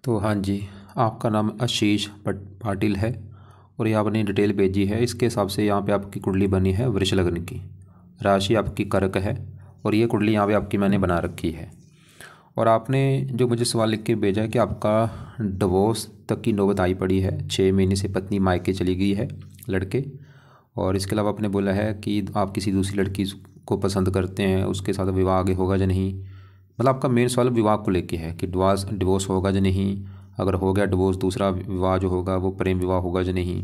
तो हाँ जी, आपका नाम आशीष पाटिल है और ये आपने डिटेल भेजी है। इसके हिसाब से यहाँ पे आपकी कुंडली बनी है वृष लग्न की, राशि आपकी कर्क है और ये कुंडली यहाँ पे आपकी मैंने बना रखी है। और आपने जो मुझे सवाल लिख के भेजा है कि आपका डिवोर्स तक की नौबत आई पड़ी है, 6 महीने से पत्नी मायके चली गई है लड़के। और इसके अलावा आपने बोला है कि आप किसी दूसरी लड़की को पसंद करते हैं, उसके साथ विवाह आगे होगा या नहीं। मतलब आपका मेन सवाल विवाह को लेके है कि डिवोर्स होगा या नहीं, अगर हो गया डिवोर्स दूसरा विवाह जो होगा वो प्रेम विवाह होगा या नहीं।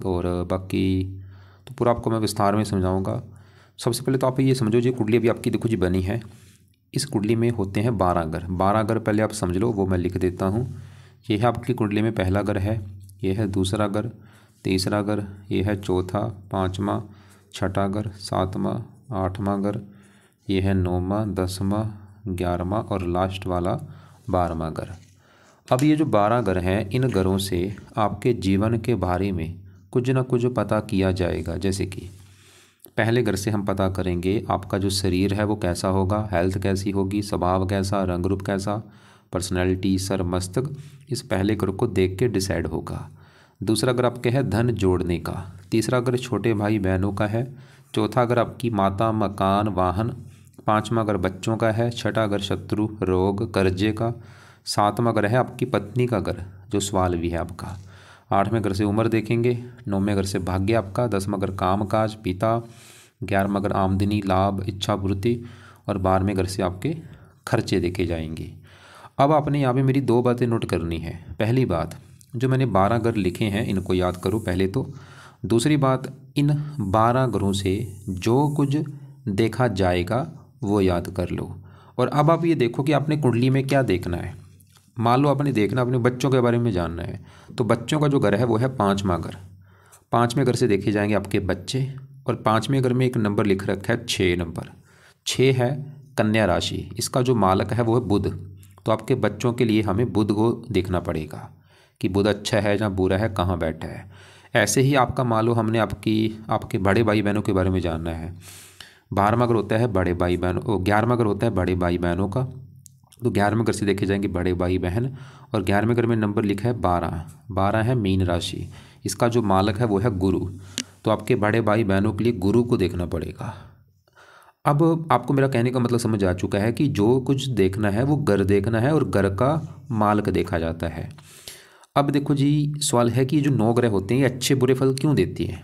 और बाकी तो पूरा आपको मैं विस्तार में समझाऊंगा। सबसे पहले तो आप ये समझो, जी कुंडली अभी आपकी देखो जी बनी है। इस कुंडली में होते हैं 12 घर। 12 घर पहले आप समझ लो, वो मैं लिख देता हूँ। ये है आपकी कुंडली में पहला घर है, ये है दूसरा घर, तीसरा घर, ये है चौथा, पाँचवा, छठा घर, सातवां, आठवां घर, ये है 9वां, 10वां, 11वां और लास्ट वाला 12वां घर। अब ये जो 12 घर हैं, इन घरों से आपके जीवन के बारे में कुछ ना कुछ पता किया जाएगा। जैसे कि पहले घर से हम पता करेंगे आपका जो शरीर है वो कैसा होगा, हेल्थ कैसी होगी, स्वभाव कैसा, रंग रूप कैसा, पर्सनैलिटी, सर, मस्तक। इस पहले घर को देख के डिसाइड होगा। दूसरा घर आपके है धन जोड़ने का, तीसरा घर छोटे भाई बहनों का है, चौथा घर आपकी माता, मकान, वाहन, पाँचवा घर बच्चों का है, छठा घर शत्रु, रोग, कर्जे का, सातवां घर है आपकी पत्नी का घर जो सवाल भी है आपका, आठवें घर से उम्र देखेंगे, नौवें घर से भाग्य आपका, 10वां घर काम काज, पिता, 11वां घर आमदनी, लाभ, इच्छा पूर्ति और 12वें घर से आपके खर्चे देखे जाएंगे। अब आपने यहाँ पे मेरी 2 बातें नोट करनी है। पहली बात, जो मैंने 12 घर लिखे हैं इनको याद करो पहले तो। दूसरी बात, इन 12 घरों से जो कुछ देखा जाएगा वो याद कर लो। और अब आप ये देखो कि आपने कुंडली में क्या देखना है। मान लो आपने देखना, अपने बच्चों के बारे में जानना है, तो बच्चों का जो घर है वो है 5वां घर। 5वें घर से देखे जाएंगे आपके बच्चे। और 5वें घर में एक नंबर लिख रखा है 6 नंबर। 6 है कन्या राशि, इसका जो मालक है वो है बुध। तो आपके बच्चों के लिए हमें बुध को देखना पड़ेगा कि बुध अच्छा है या बुरा है, कहाँ बैठा है। ऐसे ही आपका मान लो हमने आपके बड़े भाई बहनों के बारे में जानना है। 12वां घर होता है बड़े भाई बहनों, 11वां घर होता है बड़े भाई बहनों का। तो 11वें घर से देखे जाएंगे बड़े भाई बहन। और 11वें घर में नंबर लिखा है 12। 12 है मीन राशि, इसका जो मालक है वो है गुरु। तो आपके बड़े भाई बहनों के लिए गुरु को देखना पड़ेगा। अब आपको मेरा कहने का मतलब समझ आ चुका है कि जो कुछ देखना है वो घर देखना है और घर का मालक देखा जाता है। अब देखो जी, सवाल है कि ये जो 9 ग्रह होते हैं ये अच्छे बुरे फल क्यों देती हैं।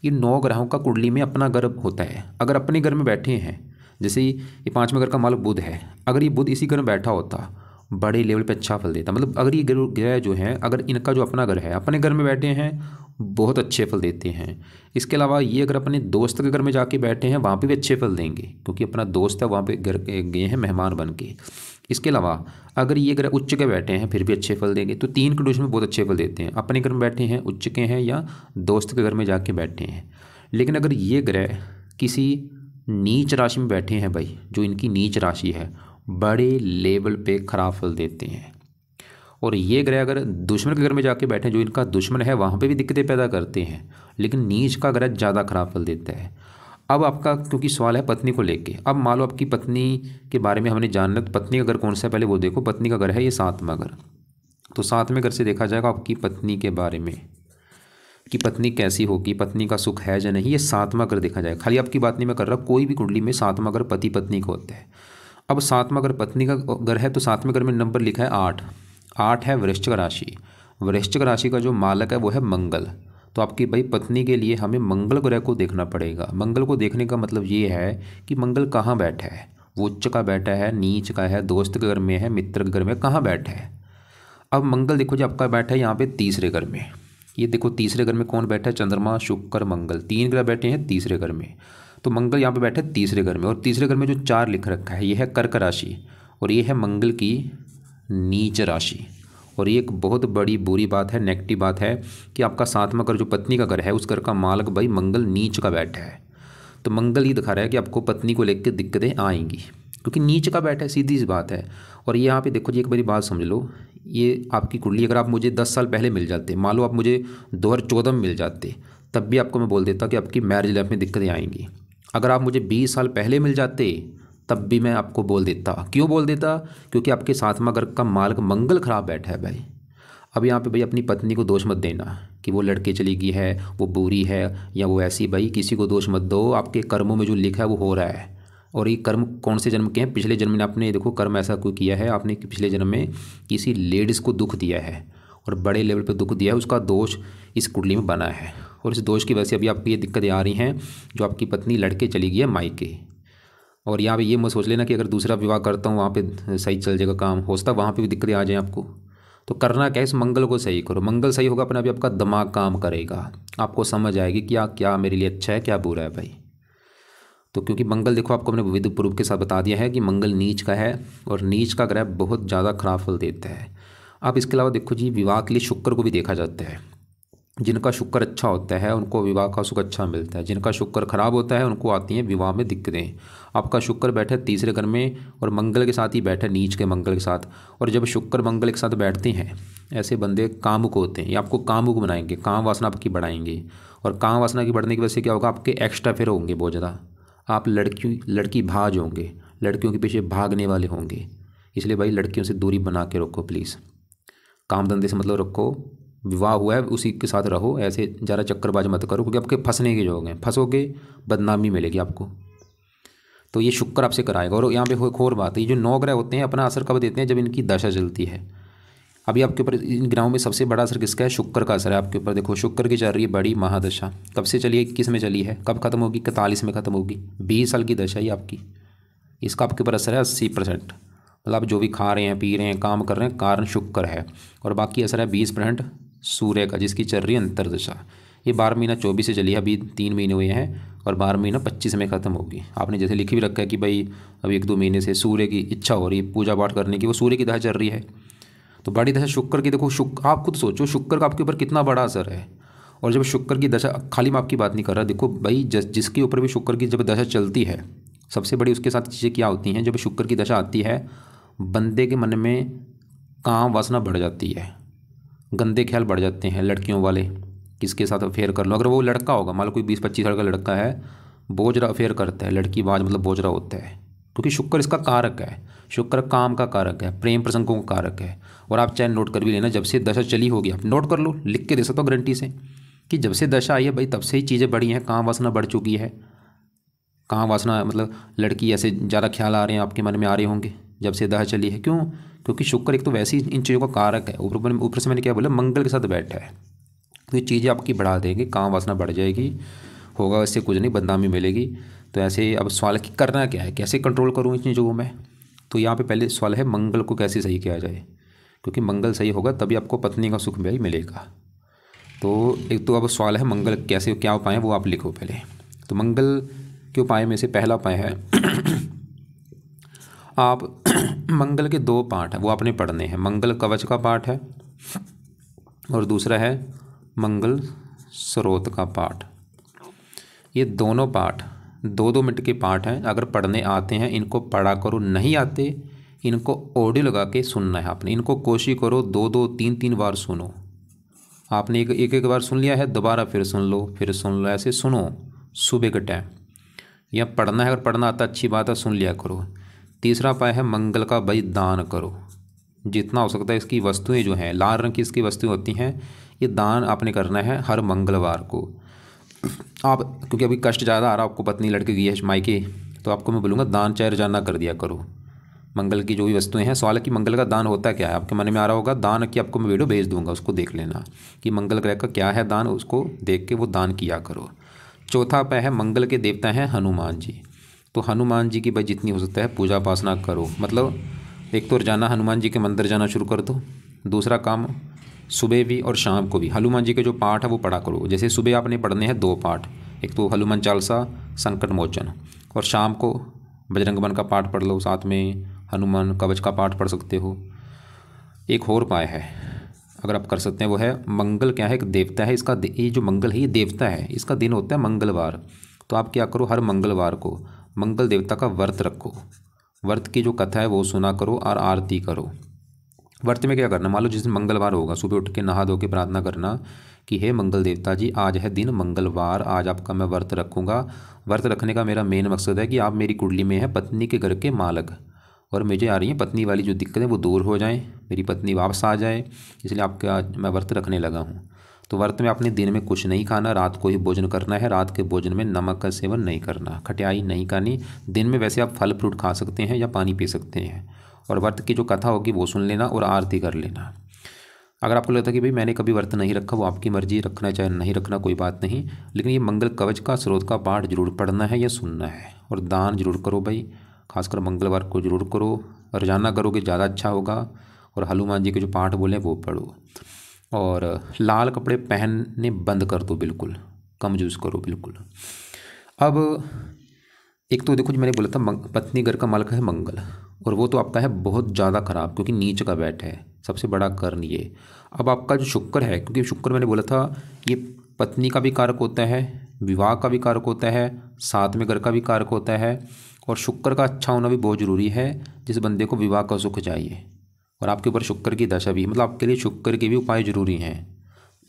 ये 9 ग्रहों का कुंडली में अपना घर होता है। अगर अपने घर में बैठे हैं, जैसे ये 5वें घर का मालक बुध है, अगर ये बुध इसी घर में बैठा होता बड़े लेवल पे अच्छा फल देता। मतलब अगर ये ग्रह जो हैं, अगर इनका जो अपना घर है, अपने घर में बैठे हैं, बहुत अच्छे फल देते हैं। इसके अलावा ये अगर अपने दोस्त के घर में जाके बैठे हैं, वहाँ पे भी अच्छे फल देंगे क्योंकि अपना दोस्त है, वहाँ पे घर गए हैं मेहमान बन के। इसके अलावा अगर ये ग्रह उच्च के बैठे हैं फिर भी अच्छे फल देंगे। तो 3 कंडीशन में बहुत अच्छे फल देते हैं, अपने घर में बैठे हैं, उच्च के हैं या दोस्त के घर में जाके बैठे हैं। लेकिन अगर ये ग्रह किसी नीच राशि में बैठे हैं भाई, जो इनकी नीच राशि है, बड़े लेवल पे खराब फल देते हैं। और ये ग्रह अगर दुश्मन के घर में जाके बैठे, जो इनका दुश्मन है, वहाँ पे भी दिक्कतें पैदा करते हैं, लेकिन नीच का ग्रह ज़्यादा खराब फल देता है। अब आपका क्योंकि सवाल है पत्नी को लेके, अब मान लो आपकी पत्नी के बारे में हमने जानना, तो पत्नी का घर कौन सा है पहले वो देखो। पत्नी का घर है ये 7वां घर। तो 7वें घर से देखा जाएगा आपकी पत्नी के बारे में कि पत्नी कैसी होगी, पत्नी का सुख है या नहीं, ये 7वां घर देखा जाएगा। खाली आपकी बात नहीं मैं कर रहा, कोई भी कुंडली में 7वां घर पति पत्नी का होता है। अब 7वां घर पत्नी का घर है, तो 7वें घर में नंबर लिखा है 8। 8 है वृश्चिक राशि। वृश्चिक राशि का जो मालक है वो है मंगल। तो आपकी भाई पत्नी के लिए हमें मंगल ग्रह को देखना पड़ेगा। मंगल को देखने का मतलब ये है कि मंगल कहाँ बैठा है, वो उच्च का बैठा है, नीच का है, दोस्त के घर में है, मित्र के घर में, कहाँ बैठा है। अब मंगल देखो जी आपका बैठा है यहाँ पे तीसरे घर में। ये देखो तीसरे घर में कौन बैठा है, चंद्रमा, शुक्र, मंगल, 3 ग्रह बैठे हैं तीसरे घर में। तो मंगल यहाँ पे बैठा है तीसरे घर में। और तीसरे घर में जो 4 लिख रखा है ये है कर्क राशि और ये है मंगल की नीच राशि। और ये एक बहुत बड़ी बुरी बात है, नेगेटिव बात है कि आपका 7वां घर जो पत्नी का घर है, उस घर का मालक भाई मंगल नीच का बैठा है। तो मंगल ही दिखा रहा है कि आपको पत्नी को लेकर दिक्कतें आएंगी क्योंकि नीच का बैठा है, सीधी सी बात है। और ये यहाँ पे देखो जी, एक बड़ी बात समझ लो, ये आपकी कुंडली अगर आप मुझे 10 साल पहले मिल जाते, मान लो आप मुझे 2014 में मिल जाते, तब भी आपको मैं बोल देता कि आपकी मैरिज लाइफ में दिक्कतें आएंगी। अगर आप मुझे 20 साल पहले मिल जाते तब भी मैं आपको बोल देता। क्यों बोल देता? क्योंकि आपके साथ में अगर का मार्ग मंगल खराब बैठा है भाई। अब यहाँ पे भाई अपनी पत्नी को दोष मत देना कि वो लड़के चली गई है, वो बुरी है या वो ऐसी। भाई किसी को दोष मत दो, आपके कर्मों में जो लिखा है वो हो रहा है। और ये कर्म कौन से जन्म के हैं? पिछले जन्म में आपने देखो कर्म ऐसा कोई किया है, आपने पिछले जन्म में किसी लेडीज़ को दुख दिया है और बड़े लेवल पे दुख दिया है, उसका दोष इस कुंडली में बना है। और इस दोष की वजह से अभी आपको ये दिक्कतें आ रही हैं, जो आपकी पत्नी लड़के चली गई है मायके। और यहाँ पे ये मत सोच लेना कि अगर दूसरा विवाह करता हूँ वहाँ पे सही चल जाएगा काम, हो सकता है वहाँ पे भी दिक्कतें आ जाएँ आपको। तो करना क्या है, इस मंगल को सही करो। मंगल सही होगा अपना भी आपका दिमाग काम करेगा, आपको समझ आएगी क्या क्या मेरे लिए अच्छा है क्या बुरा है भाई। तो क्योंकि मंगल देखो आपको मैंने विद्युत प्रूफ के साथ बता दिया है कि मंगल नीच का है और नीच का ग्रह बहुत ज़्यादा खराब फल देता है। अब इसके अलावा देखो जी, विवाह के लिए शुक्र को भी देखा जाता है। जिनका शुक्र अच्छा होता है उनको विवाह का सुख अच्छा मिलता है, जिनका शुक्र खराब होता है उनको आती हैं विवाह में दिक्कतें। आपका शुक्र बैठे तीसरे घर में और मंगल के साथ ही बैठे, नीच के मंगल के साथ। और जब शुक्र मंगल के साथ बैठते हैं ऐसे बंदे कामुक होते हैं, ये आपको कामुक बनाएंगे, काम वासना आपकी बढ़ाएंगे। और काम वासना की बढ़ने की वजह से क्या होगा, आपके एक्स्ट्रा फिर होंगे बहुत ज़्यादा। आप लड़की भाज होंगे, लड़कियों के पीछे भागने वाले होंगे। इसलिए भाई लड़कियों से दूरी बना के रखो प्लीज़, काम धंधे से मतलब रखो। विवाह हुआ है उसी के साथ रहो, ऐसे ज़्यादा चक्करबाज मत करो क्योंकि आपके फंसने के जो हैं, फंसोगे बदनामी मिलेगी आपको। तो ये शुक्र आपसे कराएगा। और यहाँ पे एक और बात है, ये जो 9 ग्रह होते हैं अपना असर कब देते हैं, जब इनकी दशा चलती है। अभी आपके ऊपर इन ग्रहों में सबसे बड़ा असर किसका है? शुक्र का असर है आपके ऊपर। देखो शुक्र की चल रही है बड़ी महादशा, कब से चली है? 21 में चली है, कब खत्म होगी? 41 में खत्म होगी। 20 साल की दशा ही आपकी, इसका आपके ऊपर असर है 80%। मतलब आप जो भी खा रहे हैं, पी रहे हैं, काम कर रहे हैं, कारण शुक्र है। और बाकी असर है 20% सूर्य का, जिसकी चल रही है अंतर्दशा। ये 12 महीना 24 से चली है, अभी 3 महीने हुए हैं और 12 महीना 25 में ख़त्म होगी। आपने जैसे लिख भी रखा है कि भाई अभी 1-2 महीने से सूर्य की इच्छा हो रही है पूजा पाठ करने की, वो सूर्य की दशा चल रही है। तो बड़ी दशा शुक्र की, देखो शुक्र आप खुद सोचो शुक्र का आपके ऊपर कितना बड़ा असर है। और जब शुक्र की दशा, खाली मैं आपकी बात नहीं कर रहा, देखो भाई जिसके ऊपर भी शुक्र की जब दशा चलती है, सबसे बड़ी उसके साथ चीज़ें क्या होती हैं, जब शुक्र की दशा आती है बंदे के मन में काम वासना बढ़ जाती है, गंदे ख्याल बढ़ जाते हैं। लड़कियों वाले किसके साथ अफेयर कर लो, अगर वो लड़का होगा, मान लो कोई 20-25 साल का लड़का है, बोझरा अफेयर करता है, लड़की बाज मतलब बोझरा होता है, क्योंकि शुक्र इसका कारक है। शुक्र काम का कारक है, प्रेम प्रसंगों का कारक है। और आप चाहे नोट कर भी लेना, जब से दशा चली होगी, आप नोट कर लो, लिख के दे सकता हूँ गारंटी से कि जब से दशा आई है भाई तब से ही चीज़ें बढ़ी हैं, काम वासना बढ़ चुकी है। काम वासना मतलब लड़की ऐसे ज़्यादा ख्याल आ रहे हैं आपके मन में आ रहे होंगे जब से दशा चली है। क्यों? क्योंकि शुक्र एक तो वैसे ही इन चीज़ों का कारक है, ऊपर से मैंने क्या बोला, मंगल के साथ बैठा है। तो ये चीज़ें आपकी बढ़ा देंगे, काम वासना बढ़ जाएगी, होगा इससे कुछ नहीं, बदनामी मिलेगी। तो ऐसे अब सवाल कि करना क्या है, कैसे कंट्रोल करूँ इन चीज़ों को मैं। तो यहाँ पे पहले सवाल है मंगल को कैसे सही किया जाए, क्योंकि मंगल सही होगा तभी आपको पत्नी का सुख भी मिलेगा। तो एक तो अब सवाल है मंगल कैसे क्या उपाय है वो आप लिखो पहले। तो मंगल के उपाय में से पहला उपाय है आप मंगल के 2 पाठ हैं वो आपने पढ़ने हैं। मंगल कवच का पाठ है और दूसरा है मंगल स्रोत का पाठ। ये दोनों पाठ 2-2 मिनट के पाठ हैं, अगर पढ़ने आते हैं इनको पढ़ा करो, नहीं आते इनको ऑडियो लगा के सुनना है आपने। इनको कोशिश करो 2-2 3-3 बार सुनो। आपने एक बार सुन लिया है, दोबारा फिर सुन लो, फिर सुन लो, ऐसे सुनो सुबह के टाइम। या पढ़ना है, अगर पढ़ना आता अच्छी बात है, सुन लिया करो। तीसरा उपाय है मंगल का भाई दान करो, जितना हो सकता है। इसकी वस्तुएं जो हैं लाल रंग की इसकी वस्तुएं होती हैं, ये दान आपने करना है हर मंगलवार को। आप क्योंकि अभी कष्ट ज़्यादा आ रहा, आपको पत्नी लड़के गई है मायके, तो आपको मैं बोलूँगा दान चाहे रोजाना कर दिया करो। मंगल की जो भी वस्तुएं हैं, सवाल है कि मंगल का दान होता क्या है, आपके मन में आ रहा होगा। दान की आपको मैं वीडियो भेज दूंगा, उसको देख लेना कि मंगल ग्रह का क्या है दान, उसको देख के वो दान किया करो। चौथा उपाय है मंगल के देवता हैं हनुमान जी। तो हनुमान जी की भाई जितनी हो सकता है पूजा उपासना करो। मतलब एक तो रोजाना हनुमान जी के मंदिर जाना शुरू कर दो। दूसरा काम सुबह भी और शाम को भी हनुमान जी के जो पाठ है वो पढ़ा करो। जैसे सुबह आपने पढ़ने हैं 2 पाठ, एक तो हनुमान चालीसा संकट मोचन, और शाम को बजरंग बन का पाठ पढ़ लो, साथ में हनुमान कवच का पाठ पढ़ सकते हो। एक और उपाय है अगर आप कर सकते हैं, वो है मंगल क्या है, एक देवता है इसका, ये जो मंगल है ये देवता है, इसका दिन होता है मंगलवार। तो आप क्या करो, हर मंगलवार को मंगल देवता का व्रत रखो। व्रत की जो कथा है वो सुना करो और आरती करो। व्रत में क्या करना, मान लो जिस दिन मंगलवार होगा सुबह उठ के नहा धो के प्रार्थना करना कि हे मंगल देवता जी, आज है दिन मंगलवार, आज आपका मैं व्रत रखूँगा। व्रत रखने का मेरा मेन मकसद है कि आप मेरी कुंडली में है पत्नी के घर के मालक, और मुझे आ रही है पत्नी वाली जो दिक्कत है वो दूर हो जाए, मेरी पत्नी वापस आ जाए, इसलिए आपका मैं व्रत रखने लगा हूँ। तो व्रत में आपने दिन में कुछ नहीं खाना, रात को ही भोजन करना है। रात के भोजन में नमक का सेवन नहीं करना, खटियाई नहीं खानी। दिन में वैसे आप फल फ्रूट खा सकते हैं या पानी पी सकते हैं, और व्रत की जो कथा होगी वो सुन लेना और आरती कर लेना। अगर आपको लगता है कि भाई मैंने कभी व्रत नहीं रखा, वो आपकी मर्जी, रखना चाहे नहीं रखना कोई बात नहीं, लेकिन ये मंगल कवच का स्रोत का पाठ जरूर पढ़ना है या सुनना है। और दान जरूर करो भाई, खासकर मंगलवार को जरूर करो, रोजाना करोगे ज़्यादा अच्छा होगा। और हनुमान जी के जो पाठ बोले वो पढ़ो, और लाल कपड़े पहनने बंद कर दो, बिल्कुल कम यूज़ करो बिल्कुल। अब एक तो देखो जो मैंने बोला था पत्नी घर का मालक है मंगल, और वो तो आपका है बहुत ज़्यादा खराब, क्योंकि नीच का बैठ है, सबसे बड़ा कर्ण ये। अब आपका जो शुक्र है, क्योंकि शुक्र मैंने बोला था ये पत्नी का भी कारक होता है, विवाह का भी कारक होता है, साथ में घर का भी कारक होता है। और शुक्र का अच्छा होना भी बहुत ज़रूरी है जिस बंदे को विवाह का सुख चाहिए। और आपके ऊपर शुक्र की दशा भी, मतलब आपके लिए शुक्र के भी उपाय जरूरी हैं।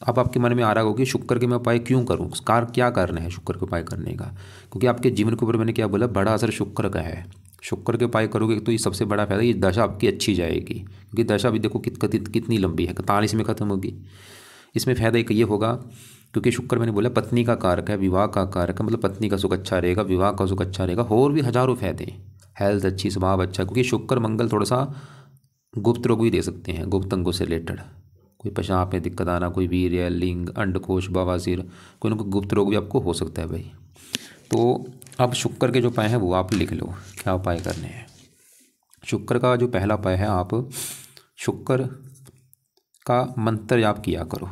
अब आपके मन में आ रहा होगा कि शुक्र के मैं उपाय क्यों करूं, क्या कारण है शुक्र के उपाय करने का। क्योंकि आपके जीवन के ऊपर मैंने क्या बोला, बड़ा असर शुक्र का है। शुक्र के उपाय करोगे तो ये सबसे बड़ा फायदा, ये दशा आपकी अच्छी जाएगी। क्योंकि दशा भी देखो कितनी लंबी है, 41 में ख़त्म होगी। इसमें फ़ायदा एक ये होगा क्योंकि शुक्र मैंने बोला पत्नी का कारक है, विवाह का कारक है, मतलब पत्नी का सुख अच्छा रहेगा, विवाह का सुख अच्छा रहेगा, और भी हज़ारों फायदे, हेल्थ अच्छी, स्वभाव अच्छा। क्योंकि शुक्र मंगल थोड़ा सा गुप्त रोग भी दे सकते हैं, गुप्त अंगों से रिलेटेड, कोई पेशाब में दिक्कत आना, कोई वीर्य, लिंग, अंडकोश, बवासीर, कोई ना कोई गुप्त रोग भी आपको हो सकता है भाई। तो अब शुक्र के जो उपाय हैं वो आप लिख लो, क्या उपाय करने हैं। शुक्र का जो पहला उपाय है, आप शुक्र का मंत्र जाप किया करो।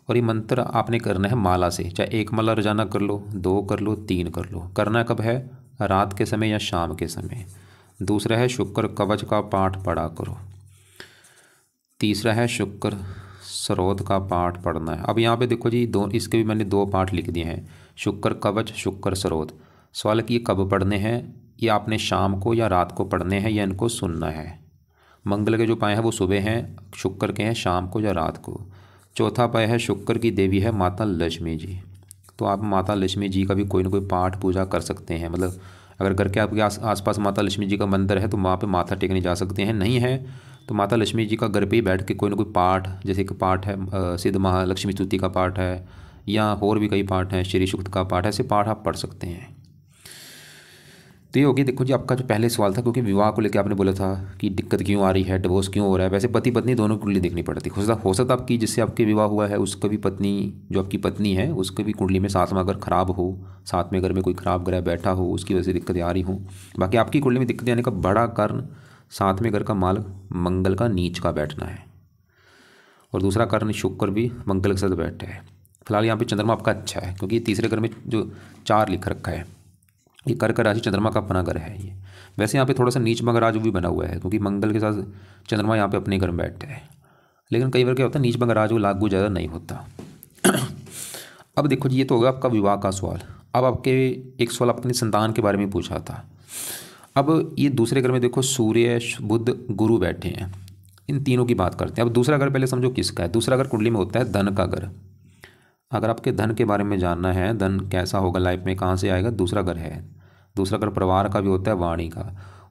और ये मंत्र आपने करना है माला से, चाहे एक माला रोजाना कर लो, 2 कर लो, 3 कर लो। करना कब है, रात के समय या शाम के समय। दूसरा है शुक्र कवच का पाठ पढ़ा करो। तीसरा है शुक्र स्रोत का पाठ पढ़ना है। अब यहाँ पे देखो जी, इसके भी मैंने 2 पाठ लिख दिए हैं, शुक्र कवच, शुक्र स्रोत। सवाल कि ये कब पढ़ने हैं, ये आपने शाम को या रात को पढ़ने हैं या इनको सुनना है। मंगल के जो उपाय हैं वो सुबह हैं, शुक्र के हैं शाम को या रात को। चौथा उपाय है, शुक्र की देवी है माता लक्ष्मी जी, तो आप माता लक्ष्मी जी का भी कोई ना कोई पाठ पूजा कर सकते हैं। मतलब अगर घर के आपके आसपास माता लक्ष्मी जी का मंदिर है तो वहाँ पे माथा टेकने जा सकते हैं, नहीं है तो माता लक्ष्मी जी का घर पे ही बैठ के कोई ना कोई पाठ, जैसे एक पाठ है सिद्ध महालक्ष्मी स्तुति का पाठ है, या और भी कई पाठ हैं, श्री सूक्त का पाठ है, ऐसे पाठ आप पढ़ सकते हैं। तो ये होगी, देखो जी आपका जो पहले सवाल था, क्योंकि विवाह को लेकर आपने बोला था कि दिक्कत क्यों आ रही है, डिवोर्स क्यों हो रहा है। वैसे पति पत्नी दोनों कुंडली देखनी पड़ती है। हो सकता आपकी जिससे आपके विवाह हुआ है उसका भी पत्नी, जो आपकी पत्नी है उसके भी कुंडली में साथ में अगर खराब हो, साथ में अगर में कोई खराब ग्रह बैठा हो, उसकी वजह से दिक्कतें आ रही हों। बाकी आपकी कुंडली में दिक्कतें आने का बड़ा कारण साथ में घर का मालक मंगल का नीच का बैठना है, और दूसरा कारण शुक्र भी मंगल के साथ बैठा है। फिलहाल यहाँ पे चंद्रमा आपका अच्छा है, क्योंकि तीसरे घर में जो 4 लिख रखा है, ये कर्क राशि चंद्रमा का अपना घर है। ये वैसे यहाँ पे थोड़ा सा नीच मगर राजू भी बना हुआ है, क्योंकि मंगल के साथ चंद्रमा यहाँ पे अपने घर में बैठा है। लेकिन कई बार क्या होता है, नीच मगर राजू लागू ज़्यादा नहीं होता। अब देखो जी, ये तो होगा आपका विवाह का सवाल। अब आपके एक सवाल आपने संतान के बारे में पूछा था। अब ये दूसरे घर में देखो सूर्य, बुध, गुरु बैठे हैं, इन तीनों की बात करते हैं। अब दूसरा घर पहले समझो किसका है। दूसरा घर कुंडली में होता है धन का घर। अगर आपके धन के बारे में जानना है, धन कैसा होगा लाइफ में, कहाँ से आएगा, दूसरा घर है। दूसरा घर परिवार का भी होता है, वाणी का।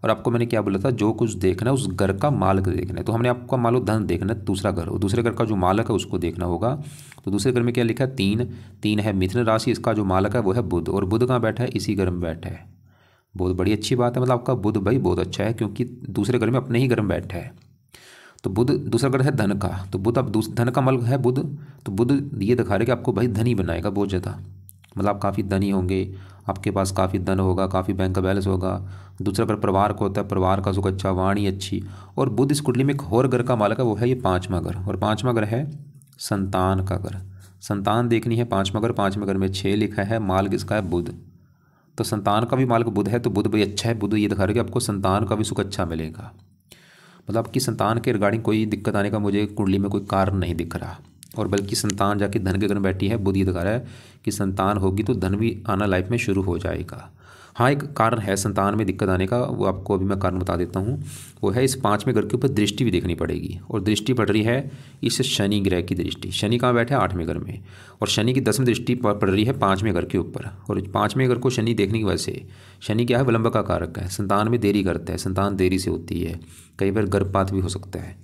और आपको मैंने क्या बोला था, जो कुछ देखना है उस घर का मालक देखना है। तो हमने आपको मान लो धन देखना है, दूसरा घर, दूसरे घर का जो मालक है उसको देखना होगा। तो दूसरे घर में क्या लिखा है, 3 है मिथुन राशि, इसका जो मालक है वो है बुध, और बुध कहाँ बैठा है, इसी घर में बैठा है। बहुत बड़ी अच्छी बात है, मतलब आपका बुध भाई बहुत अच्छा है, क्योंकि दूसरे घर में अपने ही घर में बैठा है। तो बुध दूसरा घर है धन का, तो बुध अब धन का मालक है बुध, तो बुध ये दिखा रहे कि आपको भाई धनी बनाएगा बहुत ज़्यादा, मतलब आप काफ़ी धनी होंगे, आपके पास काफ़ी धन होगा, काफ़ी बैंक का बैलेंस होगा। दूसरा घर परिवार को होता है, परिवार का सुख अच्छा, वाणी अच्छी। और बुध इस कुंडली में एक और घर का मालक है, वो है ये 5वां घर, और 5वां घर है संतान का घर। संतान देखनी है 5वां घर, 5वें घर में 6 लिखा है, मालक इसका है बुध। तो संतान का भी मालक बुध है, तो बुध भाई अच्छा है। बुध ये दिखा रहा है कि आपको संतान का भी सुख अच्छा मिलेगा, मतलब आपकी संतान के रिगार्डिंग कोई दिक्कत आने का मुझे कुंडली में कोई कारण नहीं दिख रहा। और बल्कि संतान जाके धन के घर में बैठी है, बुध ये दिखा रहा है कि संतान होगी तो धन भी आना लाइफ में शुरू हो जाएगा। हाँ, एक कारण है संतान में दिक्कत आने का, वो आपको अभी मैं कारण बता देता हूँ। वो है इस 5वें घर के ऊपर दृष्टि भी देखनी पड़ेगी, और दृष्टि पड़ रही है इस शनि ग्रह की दृष्टि। शनि कहाँ बैठे हैं? 8वें घर में, और शनि की 10वीं दृष्टि पड़ रही है 5वें घर के ऊपर। और 5वें घर को शनि देखने की वजह से, शनि क्या है? विलंब का कारक है, संतान में देरी करता है, संतान देरी से होती है, कई बार गर्भपात भी हो सकता है।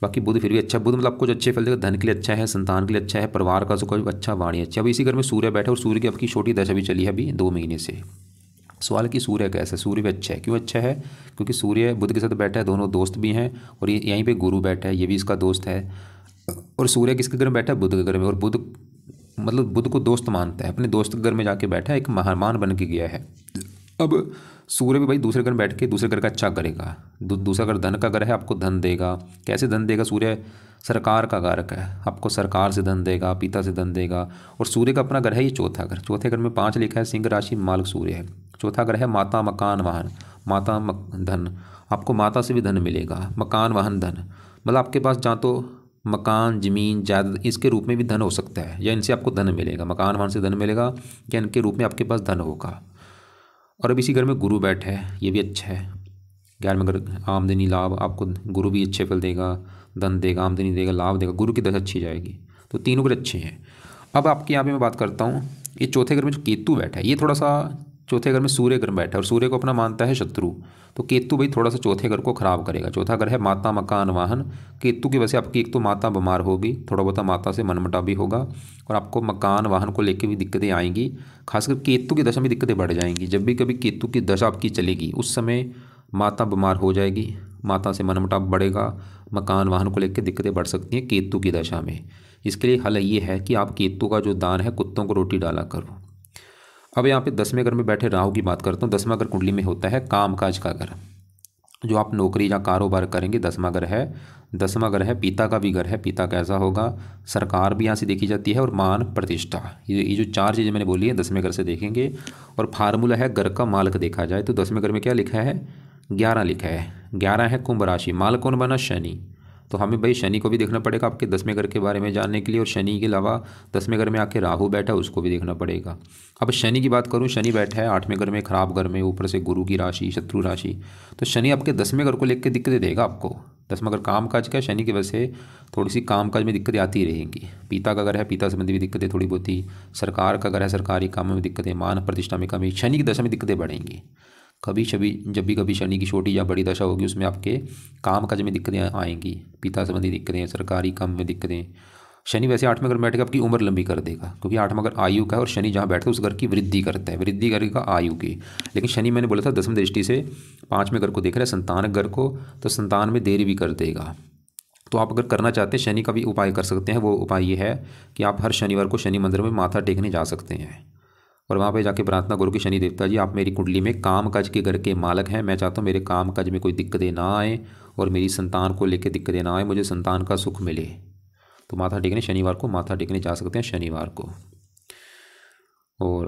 बाकी बुध फिर भी अच्छा, बुध मतलब आपको जो अच्छे फल देगा, धन के लिए अच्छा है, संतान के लिए अच्छा है, परिवार का सुख अच्छा, वाणी अच्छा। अब इसी घर में सूर्य बैठे, और सूर्य की आपकी छोटी दशा भी चली है अभी 2 महीने से। सवाल कि सूर्य कैसा है? सूर्य भी अच्छा है। क्यों अच्छा है? क्योंकि सूर्य बुध के साथ बैठा है, दोनों दोस्त भी हैं, और ये यहीं पे गुरु बैठा है, ये भी इसका दोस्त है। और सूर्य किसके घर में बैठा है? बुध के घर में। और बुध मतलब बुध को दोस्त मानता है, अपने दोस्त के घर में जाके बैठा है, एक मेहमान बन के गया है। अब सूर्य भी भाई दूसरे घर में बैठ के दूसरे घर का अच्छा करेगा। दूसरा घर धन का घर है, आपको धन देगा। कैसे धन देगा? सूर्य सरकार का कारक है, आपको सरकार से धन देगा, पिता से धन देगा। और सूर्य का अपना घर है ये चौथा घर। चौथे घर में 5 लिखा है, सिंह राशि, मालक सूर्य है। चौथा घर है माता, मकान, वाहन। माता धन, आपको माता से भी धन मिलेगा, मकान, वाहन, धन। मतलब आपके पास जहाँ तो मकान, ज़मीन, जायदाद, इसके रूप में भी धन हो सकता है, या इनसे आपको धन मिलेगा, मकान वाहन से धन मिलेगा, या इनके रूप में आपके पास धन होगा। और अब इसी घर में गुरु बैठा है, ये भी अच्छा है। 11वें घर आमदनी, लाभ, आपको गुरु भी अच्छे फल देगा, धन देगा, आमदनी देगा, लाभ देगा, गुरु की दशा अच्छी जाएगी। तो तीनों घर अच्छे हैं। अब आपके यहाँ पे मैं बात करता हूँ, ये चौथे घर में जो केतु बैठा है, ये थोड़ा सा चौथे घर में सूर्य घर में बैठा है, और सूर्य को अपना मानता है शत्रु। तो केतु भाई थोड़ा सा चौथे घर को खराब करेगा। चौथा घर है माता, मकान, वाहन। केतु की वजह से आपकी एक तो माता बीमार होगी, थोड़ा बहुत माता से मनमुटाव भी होगा, और आपको मकान, वाहन को लेकर भी दिक्कतें आएंगी। खासकर केतु की दशा में दिक्कतें बढ़ जाएंगी। जब भी कभी केतु की दशा आपकी चलेगी, उस समय माता बीमार हो जाएगी, माता से मनमुटाव बढ़ेगा, मकान, वाहन को लेकर दिक्कतें बढ़ सकती हैं केतु की दशा में। इसके लिए हल ये है कि आप केतु का जो दान है, कुत्तों को रोटी डाला करो। अब यहाँ पे 10वें घर में बैठे राहु की बात करता हूँ। 10वां घर कुंडली में होता है कामकाज का घर, जो आप नौकरी या कारोबार करेंगे, 10वां घर है। 10वां घर है पिता का भी घर है। पिता कैसा होगा? सरकार भी यहाँ से देखी जाती है, और मान, प्रतिष्ठा, ये जो 4 चीज़ें मैंने बोली है 10वें घर से देखेंगे। और फार्मूला है घर का मालक देखा जाए तो 10वें घर में क्या लिखा है? 11 लिखा है। 11 है कुंभ राशि, मालक कौन बना? शनि। तो हमें भाई शनि को भी देखना पड़ेगा आपके 10वें घर के बारे में जानने के लिए, और शनि के अलावा 10वें घर में आके राहु बैठा है, उसको भी देखना पड़ेगा। अब शनि की बात करूं, शनि बैठा है 8वें घर में, खराब घर में, ऊपर से गुरु की राशि, शत्रु राशि। तो शनि आपके 10वें घर को लेकर दिक्कतें देगा आपको। 10वां घर काम काज का, शनि की वजह से थोड़ी सी काम काज में दिक्कतें आती रहेंगी। पिता का घर है, पिता संबंधी भी दिक्कतें थोड़ी बहुत ही। सरकार का घर है, सरकारी काम में दिक्कतें, मान प्रतिष्ठा में कमी। शनि की दशा में दिक्कतें बढ़ेंगी। जब भी कभी शनि की छोटी या बड़ी दशा होगी, उसमें आपके काम काज में दिक्कतें आएंगी, पिता संबंधी दिक्कतें, सरकारी काम में दिक्कतें। शनि वैसे 8वें घर में बैठेगा, आपकी उम्र लंबी कर देगा, क्योंकि 8वां घर आयु का है, और शनि जहाँ बैठता है उस घर की वृद्धि करता है, वृद्धि करेगा आयु की। लेकिन शनि मैंने बोला था 10वीं दृष्टि से 5वें घर को देख रहा है, संतान घर को, तो संतान में देरी भी कर देगा। तो आप अगर करना चाहते हैं शनि का भी उपाय कर सकते हैं। वो उपाय ये है कि आप हर शनिवार को शनि मंदिर में माथा टेकने जा सकते हैं, और वहाँ पे जाके प्रार्थना करो कि शनि देवता जी, आप मेरी कुंडली में काम काज के घर के मालक हैं, मैं चाहता हूँ मेरे काम काज में कोई दिक्कतें ना आए, और मेरी संतान को लेकर दिक्कतें ना आए, मुझे संतान का सुख मिले। तो माथा टेकने शनिवार को माथा टेकने जा सकते हैं, शनिवार को। और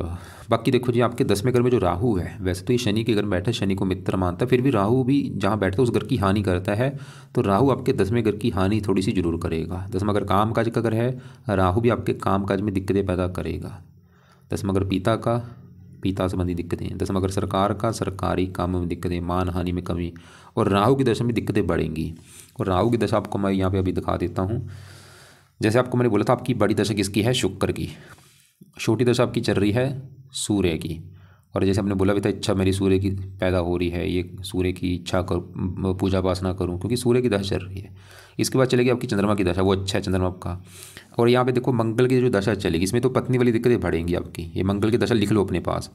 बाकी देखो जी, आपके 10वें घर में जो राहु है, वैसे तो ये शनि के घर में बैठा है, शनि को मित्र मानता है, फिर भी राहु भी जहाँ बैठता है उस घर की हानि करता है। तो राहु आपके 10वें घर की हानि थोड़ी सी जरूर करेगा। 10वां घर काम काज का घर है, राहु भी आपके काम काज में दिक्कतें पैदा करेगा। 10वां घर पिता संबंधी दिक्कतें। 10वां घर सरकार का, सरकारी कामों में दिक्कतें, मान हानि में कमी। और राहु की दशा में दिक्कतें बढ़ेंगी। और राहु की दशा आपको मैं यहाँ पे अभी दिखा देता हूँ। जैसे आपको मैंने बोला था, आपकी बड़ी दशा किसकी है? शुक्र की। छोटी दशा आपकी चल रही है सूर्य की। और जैसे आपने बोला भी था, इच्छा मेरी सूर्य की पैदा हो रही है, ये सूर्य की इच्छा कर, पूजा उपासना करूँ, क्योंकि सूर्य की दशा चल रही है। इसके बाद चलेगी आपकी चंद्रमा की दशा, वो अच्छा है चंद्रमा का। और यहाँ पे देखो मंगल की जो दशा चलेगी, इसमें तो पत्नी वाली दिक्कतें बढ़ेंगी आपकी। ये मंगल की दशा लिख लो अपने पास।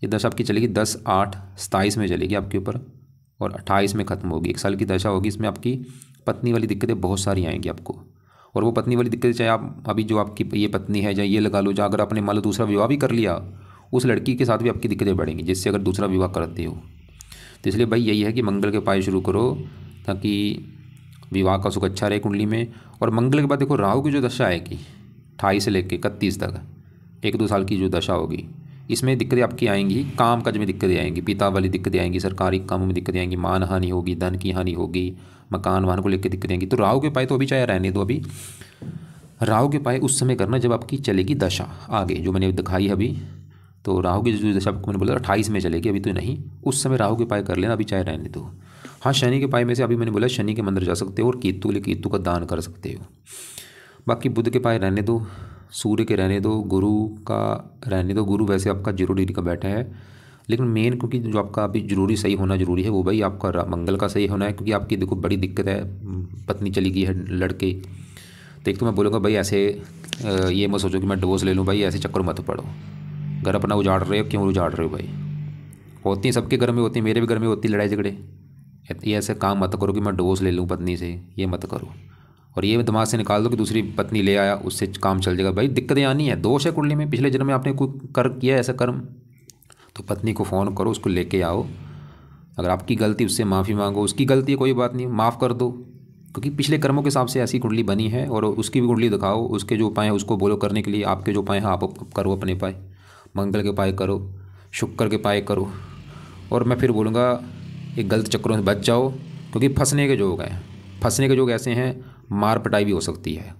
ये दशा आपकी चलेगी 10/8/27 में चलेगी आपके ऊपर, और 28 में ख़त्म होगी। 1 साल की दशा होगी। इसमें आपकी पत्नी वाली दिक्कतें बहुत सारी आएंगी आपको। और वो पत्नी वाली दिक्कतें, चाहे आप अभी जो आपकी ये पत्नी है, चाहे ये लगा लो, चाहे अगर आपने मान लो दूसरा विवाह भी कर लिया, उस लड़की के साथ भी आपकी दिक्कतें बढ़ेंगी, जिससे अगर दूसरा विवाह करते हो। तो इसलिए भाई यही है कि मंगल के उपाय शुरू करो, ताकि विवाह का सुख अच्छा रहे कुंडली में। और मंगल के बाद देखो राहु की जो दशा आएगी 28 से लेकर 31 तक, 1-2 साल की जो दशा होगी, इसमें दिक्कतें आपकी आएंगी। काम काज में दिक्कतें आएंगी, पिता वाली दिक्कतें आएंगी, सरकारी कामों में दिक्कतें आएंगी, मान हानि होगी, धन की हानि होगी, मकान वाहन को लेकर दिक्कतें आएंगी। तो राहु के उपाय तो अभी चाहे रहने दो, अभी राहु के उपाय उस समय करना जब आपकी चलेगी दशा आगे, जो मैंने दिखाई अभी, तो राहु की जो दशा आपको मैंने बोला 28 में चलेगी, अभी तो नहीं, उस समय राहु के पाए कर लेना, अभी चाहे रहने दो। हाँ, शनि के पाए में से अभी मैंने बोला शनि के मंदिर जा सकते हो और केतु ले केतु का दान कर सकते हो। बाकी बुध के पाए रहने दो, सूर्य के रहने दो, गुरु का रहने दो। गुरु वैसे आपका 0 डिग्री का बैठा है, लेकिन मेन क्योंकि जो आपका अभी जरूरी सही होना जरूरी है वो भाई आपका मंगल का सही होना है, क्योंकि आपकी देखो बड़ी दिक्कत है, पत्नी चली गई है लड़के। तो एक तो मैं बोलूँगा भाई ऐसे ये मत सोचो कि मैं डिवोर्स ले लूँ, भाई ऐसे चक्कर मत पड़ो। घर अपना उजाड़ रहे हो, क्यों उजाड़ रहे हो भाई? होती हैं, सबके घर में होती है, मेरे भी घर में होती है लड़ाई झगड़े। ये ऐसे काम मत करो कि मैं डिवोर्स ले लूँ पत्नी से, ये मत करो। और ये दिमाग से निकाल दो कि दूसरी पत्नी ले आया उससे काम चल जाएगा। भाई दिक्कतें आनी है, दोष है कुंडली में, पिछले जन्म में आपने कोई कर किया है ऐसा कर्म, तो पत्नी को फ़ोन करो, उसको लेके आओ। अगर आपकी गलती उससे माफ़ी मांगो, उसकी गलती है कोई बात नहीं, माफ़ कर दो, क्योंकि पिछले कर्मों के हिसाब से ऐसी कुंडली बनी है। और उसकी भी कुंडली दिखाओ, उसके जो उपाय हैं उसको बोलो करने के लिए, आपके जो उपाय हैं आप करो अपने उपाय। मंगल के उपाय करो, शुक्र के उपाय करो। और मैं फिर बोलूँगा एक गलत चक्रों से बच जाओ, क्योंकि फंसने के योग हैं। फंसने के योग ऐसे हैं, मार पिटाई भी हो सकती है,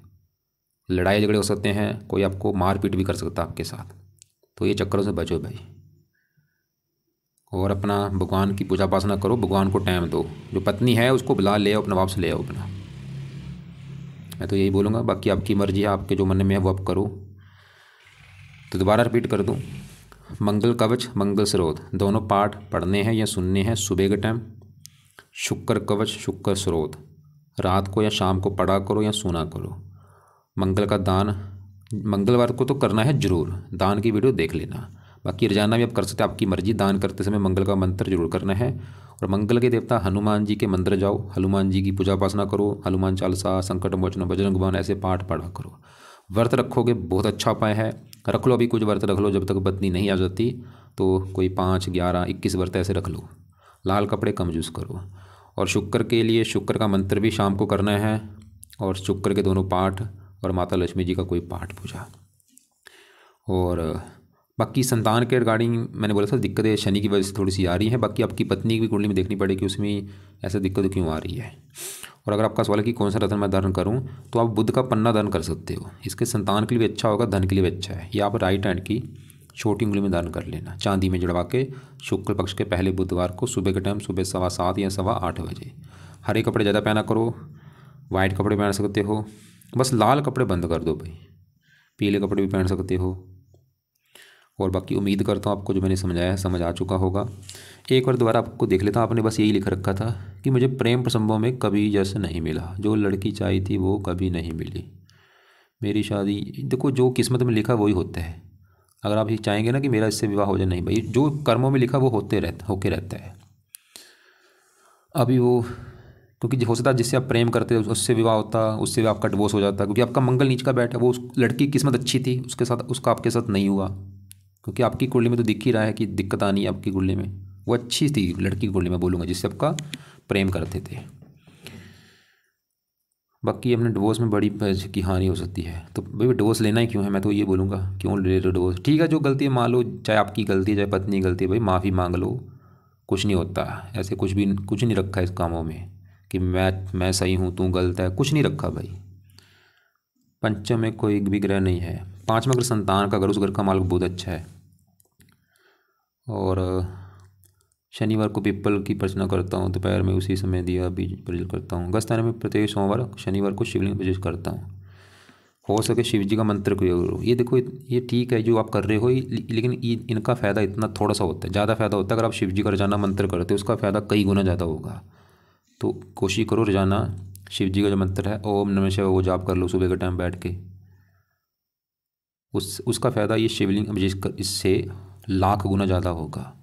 लड़ाई झगड़े हो सकते हैं, कोई आपको मार पीट भी कर सकता है आपके साथ। तो ये चक्करों से बचो भाई। और अपना भगवान की पूजा उपासना करो, भगवान को टाइम दो, जो पत्नी है उसको बुला ले आओ, अपना वापस ले आओ अपना। मैं तो यही बोलूँगा, बाकी आपकी मर्जी है, आपके जो मन में है वो आप करो। तो दोबारा रिपीट कर दूँ, मंगल कवच मंगल स्रोत दोनों पाठ पढ़ने हैं या सुनने हैं सुबह के टाइम। शुक्र कवच शुक्र स्रोत रात को या शाम को पढ़ा करो या सुना करो। मंगल का दान मंगलवार को तो करना है जरूर, दान की वीडियो देख लेना। बाकी रोजाना भी आप कर सकते हैं, आपकी मर्जी। दान करते समय मंगल का मंत्र जरूर करना है। और मंगल के देवता हनुमान जी के मंदिर जाओ, हनुमान जी की पूजा उपासना करो, हनुमान चालीसा, संकट मोचन, बजरंग बाण ऐसे पाठ पढ़ा करो। व्रत रखोगे बहुत अच्छा उपाय है, रख लो, अभी कुछ व्रत रख लो, जब तक पत्नी नहीं आ जाती तो कोई 5, 11, 21 व्रत ऐसे रख लो। लाल कपड़े कम यूज़ करो। और शुक्र के लिए शुक्र का मंत्र भी शाम को करना है, और शुक्र के दोनों पाठ, और माता लक्ष्मी जी का कोई पाठ पूजा। और बाकी संतान के रिगार्डिंग मैंने बोला था दिक्कतें शनि की वजह से थोड़ी सी आ रही हैं। बाकी आपकी पत्नी की भी कुंडली में देखनी पड़ेगी उसमें ऐसे दिक्कत क्यों आ रही है। और अगर आपका सवाल है कि कौन सा रत्न मैं धारण करूं, तो आप बुध का पन्ना धारण कर सकते हो। इसके संतान के लिए भी अच्छा होगा, धन के लिए भी अच्छा है। या आप राइट हैंड की छोटी उंगली में धारण कर लेना, चांदी में जड़वा के, शुक्ल पक्ष के पहले बुधवार को सुबह के टाइम, सुबह 7:15 या 8:15 बजे। हरे कपड़े ज़्यादा पहना करो, वाइट कपड़े पहन सकते हो, बस लाल कपड़े बंद कर दो भाई, पीले कपड़े भी पहन सकते हो। और बाकी उम्मीद करता हूँ आपको जो मैंने समझाया है समझ आ चुका होगा। एक बार दोबारा आपको देख लेता, आपने बस यही लिख रखा था कि मुझे प्रेम प्रसंगों में कभी यश नहीं मिला, जो लड़की चाहिए थी वो कभी नहीं मिली, मेरी शादी। देखो जो किस्मत में लिखा वही होता है। अगर आप ये चाहेंगे ना कि मेरा इससे विवाह हो जाए, नहीं भाई, जो कर्मों में लिखा वो होके रहता है। अभी वो क्योंकि हो सकता है जिससे आप प्रेम करते हो उससे विवाह होता, उससे भी आपका डिवोर्स हो जाता, क्योंकि आपका मंगल नीच का बैठा, वो उस लड़की की किस्मत अच्छी थी, उसके साथ उसका आपके साथ नहीं हुआ। क्योंकि आपकी कुंडली में तो दिख ही रहा है कि दिक्कत आनी है आपकी कुंडली में, वो अच्छी थी लड़की की कुंडली में बोलूँगा, जिससे आपका प्रेम करते थे। बाकी अपने डिवोर्स में बड़ी पैसे की हानि हो सकती है, तो भाई डिवोर्स लेना ही क्यों है, मैं तो ये बोलूँगा क्यों ले रहे हो डिवोर्स। ठीक है, जो गलती है मान लो, चाहे आपकी गलती है चाहे पत्नी की गलती है, भाई माफ़ी मांग लो, कुछ नहीं होता। ऐसे कुछ नहीं रखा है इस कामों में कि मैं सही हूँ तू गलत है, कुछ नहीं रखा भाई। पंचम में कोई भी ग्रह नहीं है। 5वां अगर संतान का, अगर उस घर का मालिक बहुत अच्छा है। और शनिवार को पीपल की अर्चना करता हूँ, दोपहर में उसी समय दिया बीज प्रज्वलित करता हूँ। गस्ताना में प्रत्येक सोमवार शनिवार को शिवलिंग प्रज्वलित करता हूँ। हो सके शिव जी का मंत्र प्रयोग करो। ये देखो, ये ठीक है जो आप कर रहे हो, लेकिन इनका फ़ायदा इतना थोड़ा सा होता है, ज़्यादा फ़ायदा होता है अगर आप शिव जी का रोजाना मंत्र करते हो, उसका फ़ायदा कई गुना ज़्यादा होगा। तो कोशिश करो रोजाना शिव जी का जो मंत्र है ओम नमः शिवाय वो जाप कर लो सुबह के टाइम बैठ के। उसका फ़ायदा ये शिवलिंग अभिषेक इससे लाख गुना ज़्यादा होगा।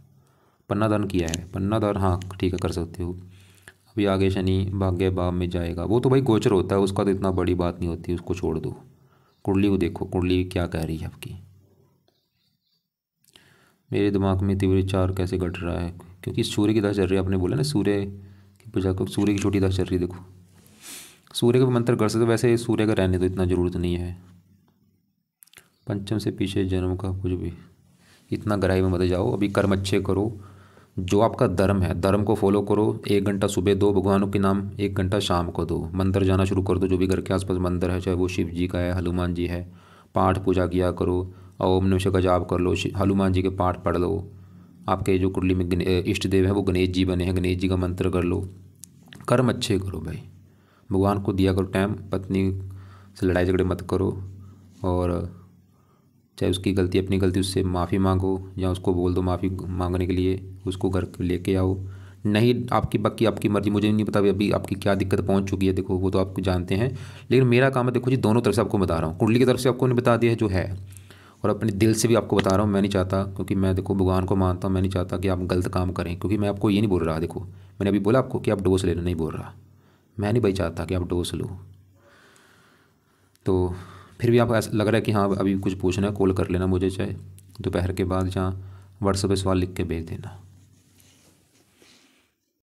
पन्ना दान किया है, पन्ना दान हाँ ठीक है कर सकते हो। अभी आगे शनि भाग्य भाव में जाएगा, वो तो भाई गोचर होता है, उसका तो इतना बड़ी बात नहीं होती, उसको छोड़ दो। कुंडली को देखो, कुंडली क्या कह रही है आपकी। मेरे दिमाग में तीव्र विचार कैसे घट रहा है, क्योंकि सूर्य की दशा चल रही है। आपने बोला ना सूर्य की पूजा को, सूर्य की छोटी दशा चल रही है। देखो सूर्य का मंत्र कर सकते हो, वैसे सूर्य का रहने तो इतना ज़रूरत नहीं है। पंचम से पीछे जन्म का कुछ भी, इतना गहराई में मत जाओ। अभी कर्म अच्छे करो, जो आपका धर्म है धर्म को फॉलो करो। 1 घंटा सुबह दो भगवानों के नाम, 1 घंटा शाम को दो। मंदिर जाना शुरू कर दो, जो भी घर के आसपास मंदिर है, चाहे वो शिव जी का है, हनुमान जी है, पाठ पूजा किया करो। ओम नमः शिवाय का जाप कर लो, हनुमान जी के पाठ पढ़ लो, आपके जो कुंडली में इष्ट देव है वो गणेश जी बने हैं, गणेश जी का मंत्र कर लो। कर्म अच्छे करो भाई, भगवान को दिया करो टाइम, पत्नी से लड़ाई झगड़े मत करो, और चाहे उसकी गलती अपनी गलती उससे माफ़ी मांगो, या उसको बोल दो माफ़ी मांगने के लिए, उसको घर लेके आओ। नहीं आपकी बाकी आपकी मर्ज़ी, मुझे नहीं पता अभी आपकी क्या दिक्कत पहुंच चुकी है, देखो वो तो आपको जानते हैं, लेकिन मेरा काम है देखो जी दोनों तरफ से आपको बता रहा हूँ, कुंडली की तरफ से आपको नहीं बता दिया है जो है, और अपने दिल से भी आपको बता रहा हूँ। मैं नहीं चाहता, क्योंकि मैं देखो भगवान को मानता हूँ, मैं नहीं चाहता कि आप गलत काम करें, क्योंकि मैं आपको ये नहीं बोल रहा, देखो मैंने अभी बोला आपको कि आप डोज लेना, नहीं बोल रहा, मैं नहीं भाई चाहता कि आप डोज लो। तो फिर भी आपको ऐसा लग रहा है कि हाँ अभी कुछ पूछना है, कॉल कर लेना मुझे, चाहे दोपहर के बाद, जहाँ व्हाट्सएप पे सवाल लिख के भेज देना।